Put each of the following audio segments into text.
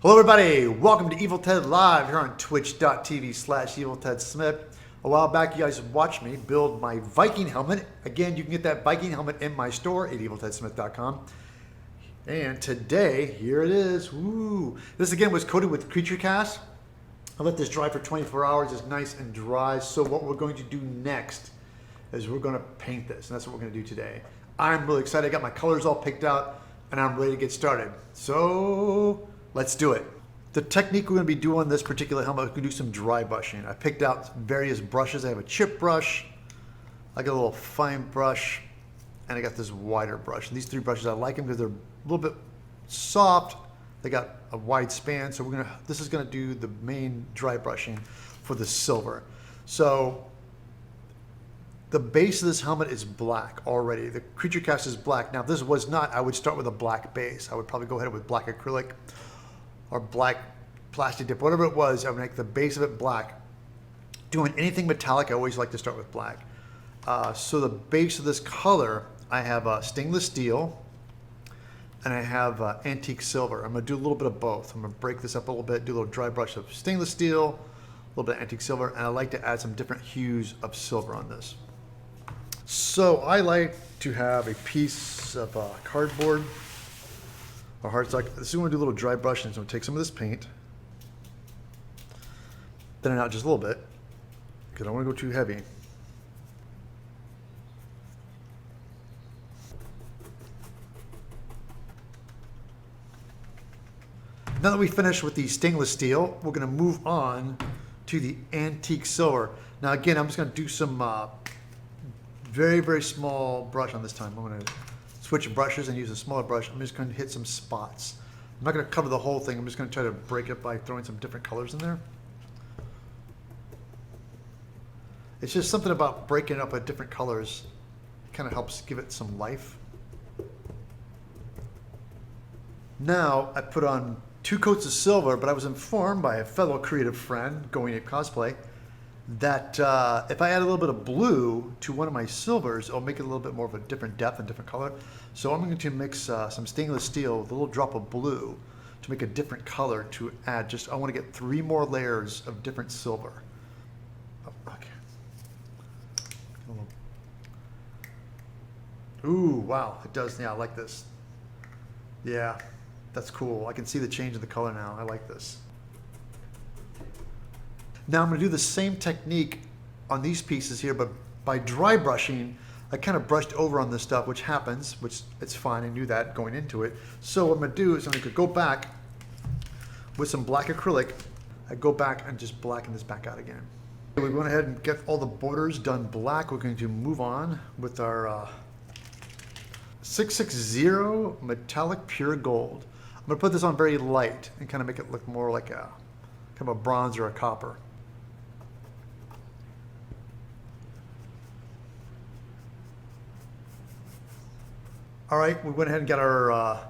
Hello everybody, welcome to Evil Ted Live here on twitch.tv/EvilTedSmith. A while back you guys watched me build my Viking helmet. Again, you can get that Viking helmet in my store at eviltedsmith.com. And today, here it is. Woo. This again was coated with creature cast. I let this dry for 24 hours. It's nice and dry. So what we're going to do next is we're going to paint this. And that's what we're going to do today. I'm really excited. I got my colors all picked out and I'm ready to get started. So let's do it. The technique we're going to be doing this particular helmet, we're going to do some dry brushing. I picked out various brushes. I have a chip brush, I got a little fine brush, and I got this wider brush. And these three brushes, I like them because they're a little bit soft. They got a wide span. So this is going to do the main dry brushing for the silver. So the base of this helmet is black already. The creature cast is black. Now, if this was not, I would start with a black base. I would probably go ahead with black acrylic or black plastic dip, whatever it was. I would make the base of it black. Doing anything metallic, I always like to start with black. So the base of this color, I have stainless steel and I have antique silver. I'm gonna do a little bit of both. I'm gonna break this up a little bit, do a little dry brush of stainless steel, a little bit of antique silver, and I like to add some different hues of silver on this. So I like to have a piece of cardboard or hardstock. This is when we do a little dry brushing. So I'm gonna take some of this paint, thin it out just a little bit, because I don't want to go too heavy. Now that we finished with the stainless steel, we're gonna move on to the antique silver. Now again, I'm just gonna do some very, very small brush on this time. I'm gonna switch brushes and use a smaller brush. I'm just gonna hit some spots. I'm not gonna cover the whole thing. I'm just gonna try to break it by throwing some different colors in there. It's just something about breaking it up with different colors. It kind of helps give it some life. Now I put on 2 coats of silver, but I was informed by a fellow creative friend, Going Ape Cosplay, that if I add a little bit of blue to one of my silvers, it'll make it a little bit more of a different depth and different color. So I'm going to mix some stainless steel with a little drop of blue to make a different color to add I want to get 3 more layers of different silver. Oh, okay. Ooh, wow, it does. Yeah, I like this. Yeah, that's cool. I can see the change in the color now. I like this. Now I'm going to do the same technique on these pieces here, but by dry brushing, I kind of brushed over on this stuff, which happens, which it's fine. I knew that going into it. So what I'm going to do is I'm going to go back with some black acrylic. I go back and just blacken this back out again. We went ahead and get all the borders done black. We're going to move on with our 660 metallic pure gold. I'm going to put this on very light and kind of make it look more like a kind of a bronze or a copper. All right, we went ahead and got our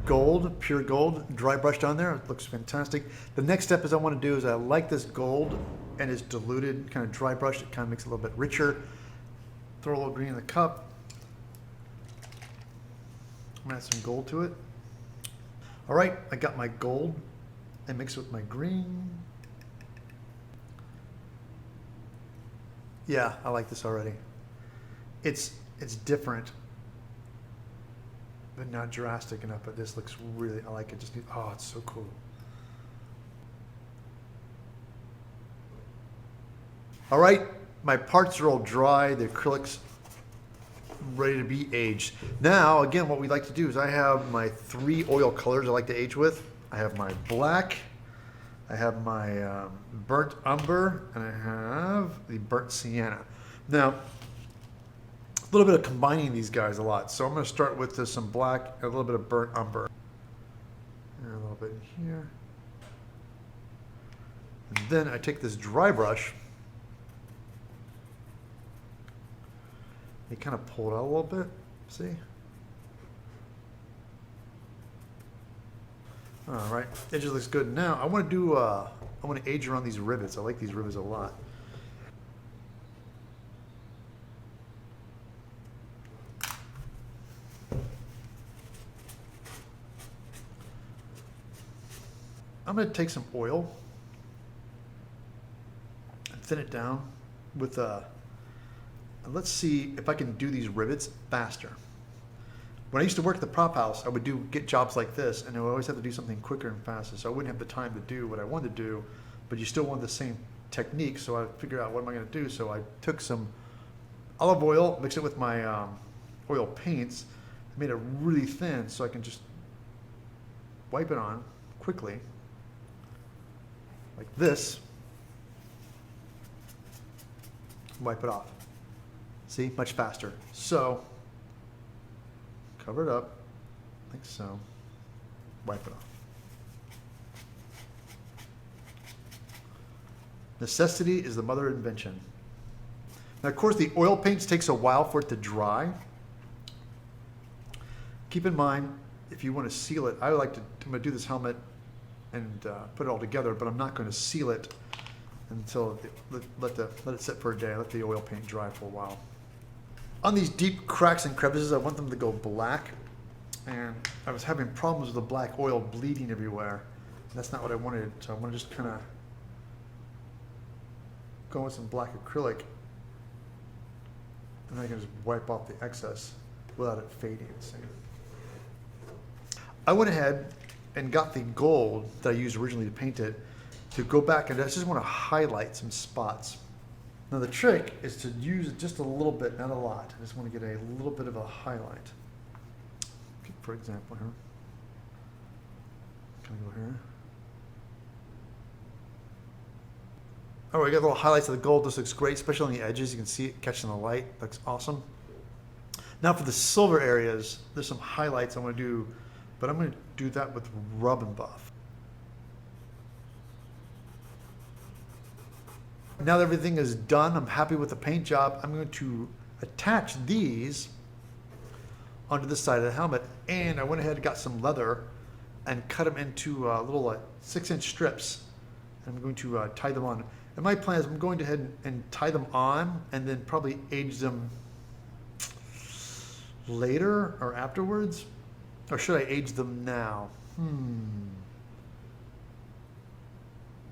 gold, pure gold, dry brushed on there. It looks fantastic. The next step is I want to do is I like this gold and it's diluted, kind of dry brushed. It kind of makes it a little bit richer. Throw a little green in the cup. I'm gonna add some gold to it. All right, I got my gold and mix it with my green. Yeah, I like this already. It's different, but not drastic enough. But this looks really, I like it. Oh, it's so cool. All right, my parts are all dry. The acrylic's ready to be aged. Now, again, what we like to do is I have my 3 oil colors I like to age with. I have my black, I have my burnt umber, and I have the burnt sienna. Now, a little bit of combining these guys a lot. So I'm going to start with some black and a little bit of burnt umber. And a little bit in here. And then I take this dry brush. You kind of pull it out a little bit, see? All right, it just looks good. Now I want to age around these rivets. I like these rivets a lot. I'm going to take some oil and thin it down with let's see if I can do these rivets faster. When I used to work at the prop house, I would get jobs like this, and I would always have to do something quicker and faster, so I wouldn't have the time to do what I wanted to do, but you still want the same technique, so I figured out what am I going to do. So I took some olive oil, mixed it with my oil paints, made it really thin so I can just wipe it on quickly, like this, wipe it off. See, much faster. So, cover it up, like so, wipe it off. Necessity is the mother of invention. Now, of course, the oil paints takes a while for it to dry. Keep in mind, if you want to seal it, I'm going to do this helmet and put it all together, but I'm not going to seal it until let it sit for a day, let the oil paint dry for a while. On these deep cracks and crevices, I want them to go black, and I was having problems with the black oil bleeding everywhere. That's not what I wanted, so I want to just kind of go with some black acrylic, and then I can just wipe off the excess without it fading. See? I went ahead and got the gold that I used originally to paint it to go back, and I just want to highlight some spots. Now the trick is to use it just a little bit, not a lot. I just want to get a little bit of a highlight. For example, here. Can I go here? All right, we got little highlights of the gold. This looks great, especially on the edges. You can see it catching the light. Looks awesome. Now for the silver areas, there's some highlights I want to do, but I'm going to do that with rub and buff. Now that everything is done, I'm happy with the paint job. I'm going to attach these onto the side of the helmet, and I went ahead and got some leather and cut them into little 6-inch strips. I'm going to tie them on. And my plan is I'm going to head and tie them on and then probably age them later or afterwards. Or should I age them now?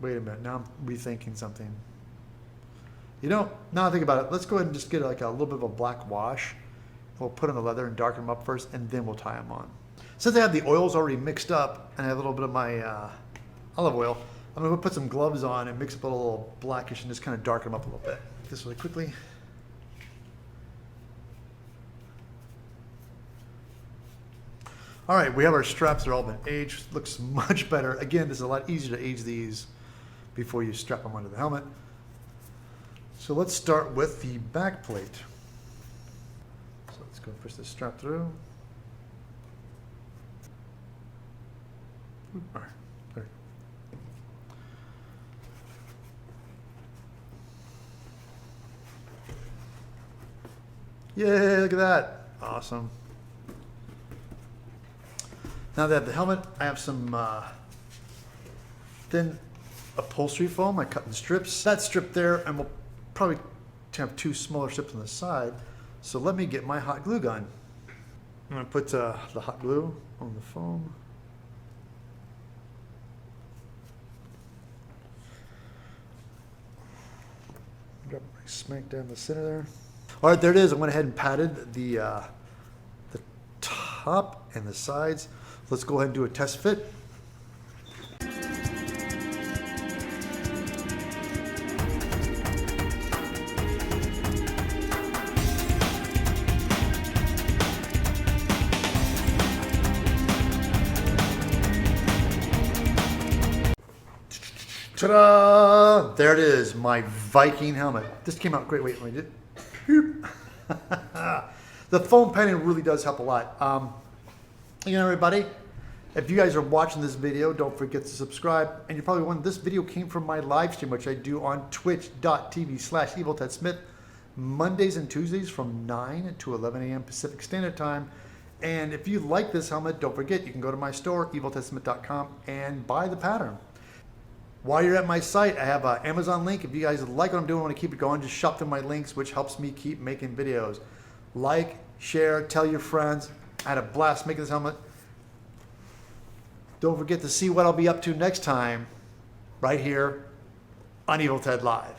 Wait a minute, now I'm rethinking something. You know, now I think about it, let's go ahead and just get like a little bit of a black wash. We'll put on the leather and darken them up first, and then we'll tie them on. Since I have the oils already mixed up and I have a little bit of my olive oil, I'm going to put some gloves on and mix up a little blackish and just kind of darken them up a little bit. This really quickly. All right, we have our straps. They're all been aged. Looks much better. Again, this is a lot easier to age these before you strap them onto the helmet. So let's start with the back plate. So let's go push this strap through. All right, there. Yay, look at that. Awesome. Now that I have the helmet, I have some thin upholstery foam. I cut in strips. That strip there, and we'll probably have 2 smaller strips on the side. So let me get my hot glue gun. I'm going to put the hot glue on the foam. Drop it right smack down the center there. All right, there it is. I went ahead and patted the top and the sides. Let's go ahead and do a test fit. Ta-da! There it is, my Viking helmet. This came out great. Wait, let me do it. The foam painting really does help a lot. You know, everybody, if you guys are watching this video, don't forget to subscribe. And you're probably wondering, this video came from my live stream, which I do on twitch.tv/EvilTedSmith, Mondays and Tuesdays from 9 to 11 a.m. Pacific Standard Time. And if you like this helmet, don't forget, you can go to my store, eviltedsmith.com, and buy the pattern. While you're at my site, I have an Amazon link. If you guys like what I'm doing, want to keep it going, just shop through my links, which helps me keep making videos. Like, share, tell your friends. I had a blast making this helmet. Don't forget to see what I'll be up to next time right here on Evil Ted Live.